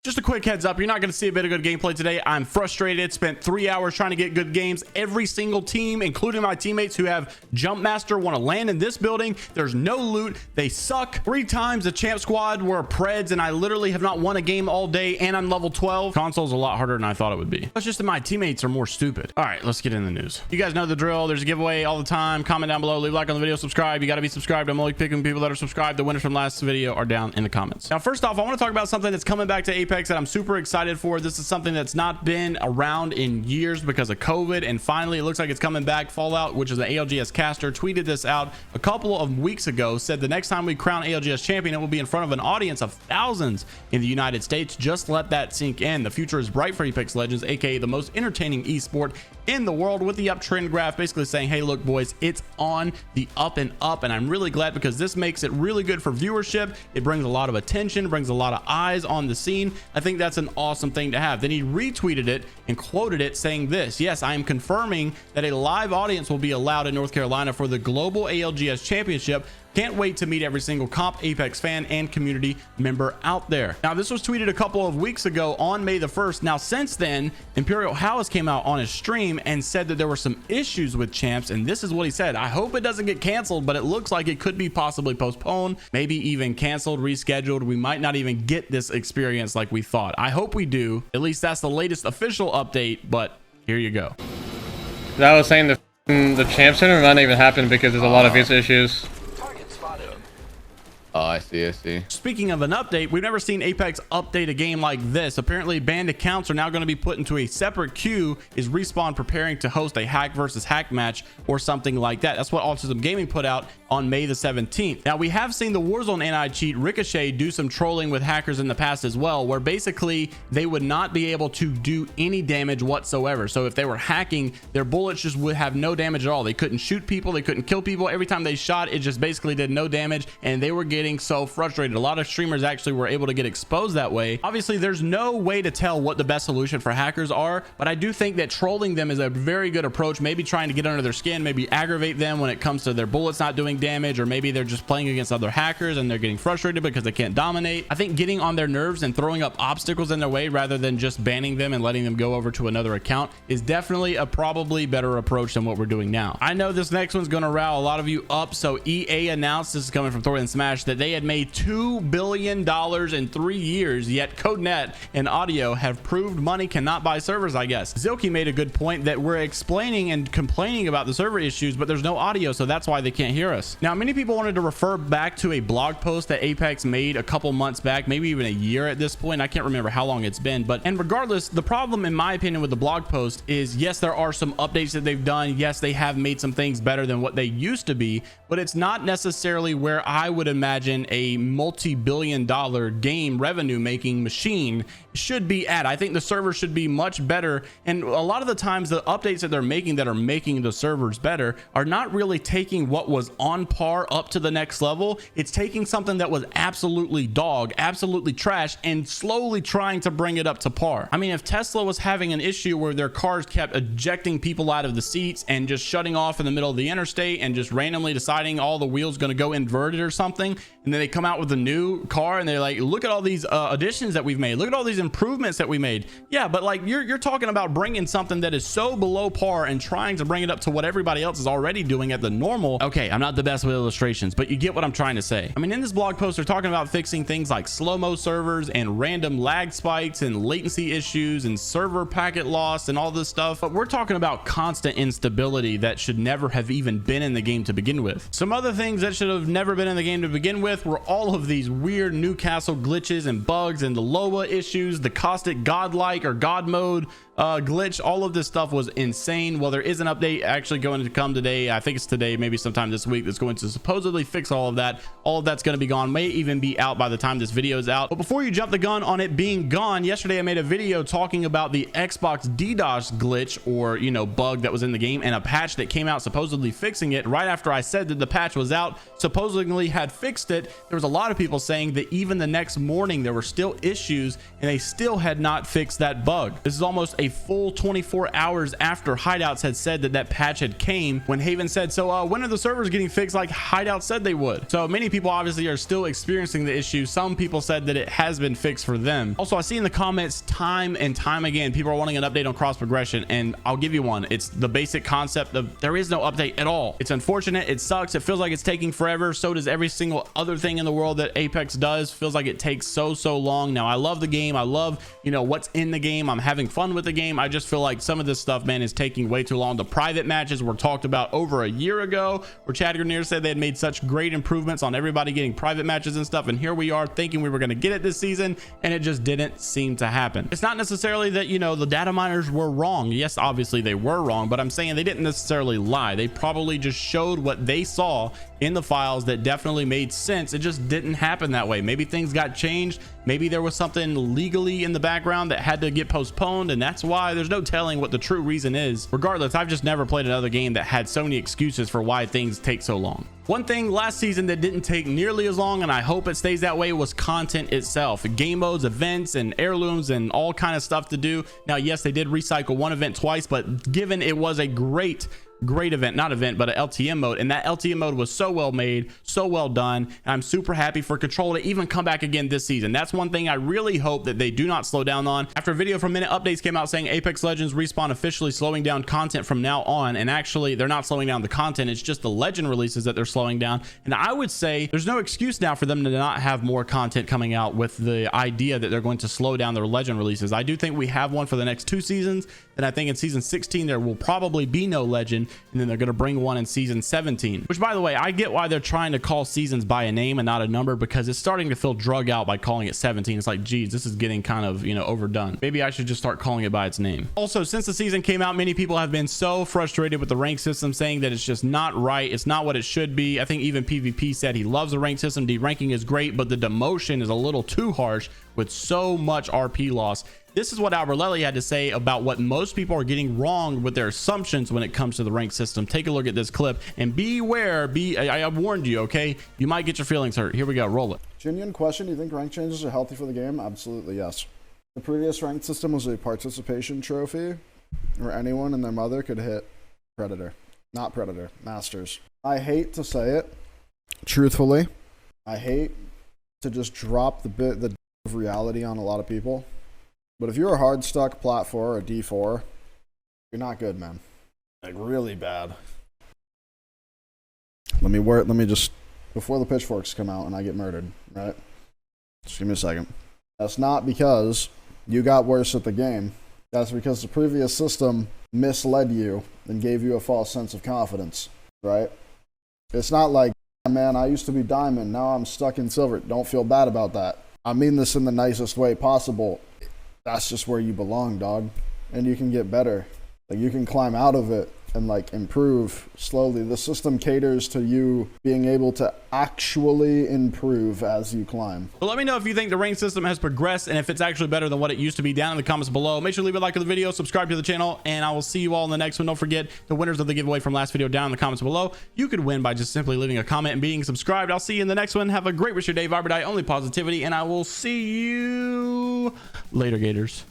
Just a quick heads up, you're not going to see a bit of good gameplay today. I'm frustrated. Spent 3 hours trying to get good games. Every single team, including my teammates who have Jump Master, want to land in this building. There's no loot. They suck. 3 times the champ squad were Preds, and I literally have not won a game all day, and I'm level 12. Console's a lot harder than I thought it would be. It's just that my teammates are more stupid. All right, let's get in the news. You guys know the drill. There's a giveaway all the time. Comment down below. Leave a like on the video. Subscribe. You got to be subscribed. I'm only picking people that are subscribed. The winners from last video are down in the comments. Now, first off, I want to talk about something that's coming back to Apex that I'm super excited for. This is something that's not been around in years because of COVID, and finally it looks like it's coming back. Fallout, which is the ALGS caster, tweeted this out a couple of weeks ago, said the next time we crown ALGS champion, it will be in front of an audience of thousands in the United States. Just let that sink in. The future is bright for Apex Legends, aka the most entertaining esport in the world, with the uptrend graph basically saying, hey, look boys, it's on the up and up. And I'm really glad because this makes it really good for viewership. It brings a lot of attention, brings a lot of eyes on the scene. I think that's an awesome thing to have. Then he retweeted it and quoted it saying this: yes, I am confirming that a live audience will be allowed in North Carolina for the global ALGS championship. Can't wait to meet every single comp Apex fan and community member out there. Now, this was tweeted a couple of weeks ago on May the 1st. Now, since then, Imperial House came out on his stream and said that there were some issues with champs, and this is what he said: I hope it doesn't get canceled, but it looks like it could be possibly postponed, maybe even canceled, rescheduled. We might not even get this experience like we thought. I hope we do. At least that's the latest official update, but here you go. I was saying the champ center might not even happen because there's a lot of visa issues. Oh, I see. Speaking of an update, we've never seen Apex update a game like this. Apparently, banned accounts are now going to be put into a separate queue. Is Respawn preparing to host a hack versus hack match or something like that? That's what Autism Gaming put out on May the 17th. Now, we have seen the Warzone anti-cheat Ricochet do some trolling with hackers in the past as well, where basically they would not be able to do any damage whatsoever. So if they were hacking, their bullets just would have no damage at all. They couldn't shoot people. They couldn't kill people. Every time they shot, it just basically did no damage, and they were getting so frustrated. A lot of streamers actually were able to get exposed that way. Obviously, there's no way to tell what the best solution for hackers are, but I do think that trolling them is a very good approach. Maybe trying to get under their skin, maybe aggravate them when it comes to their bullets not doing damage, or maybe they're just playing against other hackers and they're getting frustrated because they can't dominate. I think getting on their nerves and throwing up obstacles in their way rather than just banning them and letting them go over to another account is definitely a probably better approach than what we're doing now. I know this next one's going to rile a lot of you up. So EA announced, this is coming from Thor Smash, that they had made $2 billion in 3 years, yet CodeNet and Audio have proved money cannot buy servers, I guess. Zilke made a good point that we're explaining and complaining about the server issues, but there's no audio, so that's why they can't hear us. Now, many people wanted to refer back to a blog post that Apex made a couple months back, maybe even a year at this point. I can't remember how long it's been, and regardless, the problem in my opinion with the blog post is, yes, there are some updates that they've done. Yes, they have made some things better than what they used to be, but it's not necessarily where I would imagine a multi-billion-dollar game revenue making machine should be at. I think the server should be much better, and a lot of the times the updates that they're making that are making the servers better are not really taking what was on par up to the next level. It's taking something that was absolutely dog, absolutely trash, and slowly trying to bring it up to par. I mean, if Tesla was having an issue where their cars kept ejecting people out of the seats and just shutting off in the middle of the interstate and just randomly deciding all the wheels going to go inverted or something, and then they come out with a new car and they're like, look at all these additions that we've made, look at all these improvements that we made. Yeah, but like you're talking about bringing something that is so below par and trying to bring it up to what everybody else is already doing at the normal. Okay, I'm not the best with illustrations, but you get what I'm trying to say. I mean, in this blog post, they're talking about fixing things like slow-mo servers and random lag spikes and latency issues and server packet loss and all this stuff, but we're talking about constant instability that should never have even been in the game to begin with. Some other things that should have never been in the game to begin with were all of these weird Newcastle glitches and bugs and the Loa issues, the caustic godlike or god mode glitch. All of this stuff was insane. Well, there is an update actually going to come today. I think it's today, maybe sometime this week, that's going to supposedly fix all of that. All of that's going to be gone, may even be out by the time this video is out. But before you jump the gun on it being gone, yesterday I made a video talking about the Xbox DDoS glitch, or bug that was in the game, and a patch that came out supposedly fixing it. Right after I said that the patch was out, supposedly had fixed fixed it, there was a lot of people saying that even the next morning there were still issues and they still had not fixed that bug. This is almost a full 24 hours after Hideouts had said that that patch had came, when Haven said, so when are the servers getting fixed like Hideout said they would? So many people obviously are still experiencing the issue. Some people said that it has been fixed for them. Also, I see in the comments time and time again people are wanting an update on cross progression, and I'll give you one. It's the basic concept of there is no update at all. It's unfortunate, it sucks, it feels like it's taking forever. So does every single other thing in the world that Apex does. Feels like it takes so long. Now I love the game, I love, you know, what's in the game, I'm having fun with the game. I just feel like some of this stuff, man, is taking way too long. The private matches were talked about over a year ago, where Chad Grenier said they had made such great improvements on everybody getting private matches and stuff, and here we are thinking we were going to get it this season, and it just didn't seem to happen. It's not necessarily that, you know, the data miners were wrong. Yes, obviously they were wrong, but I'm saying they didn't necessarily lie. They probably just showed what they saw in the files that definitely made sense. It just didn't happen that way. Maybe things got changed, maybe there was something legally in the background that had to get postponed, and that's why. There's no telling what the true reason is. Regardless, I've just never played another game that had so many excuses for why things take so long. One thing last season that didn't take nearly as long, and I hope it stays that way, was content itself. Game modes, events, and heirlooms, and all kind of stuff to do. Now, yes, they did recycle one event twice, but given it was a great event, not event, but an LTM mode, and that LTM mode was so well made, so well done, and I'm super happy for Control to even come back again this season. That's one thing I really hope that they do not slow down on. After a video from Minute Updates came out saying Apex Legends Respawn officially slowing down content from now on, and actually they're not slowing down the content, it's just the Legend releases that they're slowing down. And I would say there's no excuse now for them to not have more content coming out with the idea that they're going to slow down their Legend releases. I do think we have one for the next 2 seasons, and I think in season 16 there will probably be no Legend, and then they're going to bring one in season 17, which, by the way, I get why they're trying to call seasons by a name and not a number, because it's starting to feel drug out by calling it 17. It's like, geez, this is getting kind of, you know, overdone. Maybe I should just start calling it by its name. Also, since the season came out, many people have been so frustrated with the rank system, saying that it's just not right, it's not what it should be. I think even PvP said he loves the rank system, deranking is great, but the demotion is a little too harsh with so much RP loss. This is what Alberlelli had to say about what most people are getting wrong with their assumptions when it comes to the rank system. Take a look at this clip and beware. I warned you, okay? You might get your feelings hurt. Here we go. Roll it. Genuine question. Do you think rank changes are healthy for the game? Absolutely, yes. The previous rank system was a participation trophy where anyone and their mother could hit Predator. Not Predator. Masters. I hate to say it. Truthfully, I hate to just drop the of reality on a lot of people. But if you're a hard stuck plat 4 or D4, you're not good, man. Like, really bad. Let me just, before the pitchforks come out and I get murdered, right? Just give me a second. That's not because you got worse at the game. That's because the previous system misled you and gave you a false sense of confidence, right? It's not like, man, I used to be diamond, now I'm stuck in silver. Don't feel bad about that. I mean this in the nicest way possible. That's just where you belong, dog. And you can get better. Like, you can climb out of it and, like, improve slowly. The system caters to you being able to actually improve as you climb. Well, let me know if you think the rank system has progressed and if it's actually better than what it used to be down in the comments below. Make sure to leave a like to the video, subscribe to the channel, and I will see you all in the next one. Don't forget the winners of the giveaway from last video down in the comments below. You could win by just simply leaving a comment and being subscribed. I'll see you in the next one. Have a great rest of your day. Vibe or die, only positivity, and I will see you later, Gators.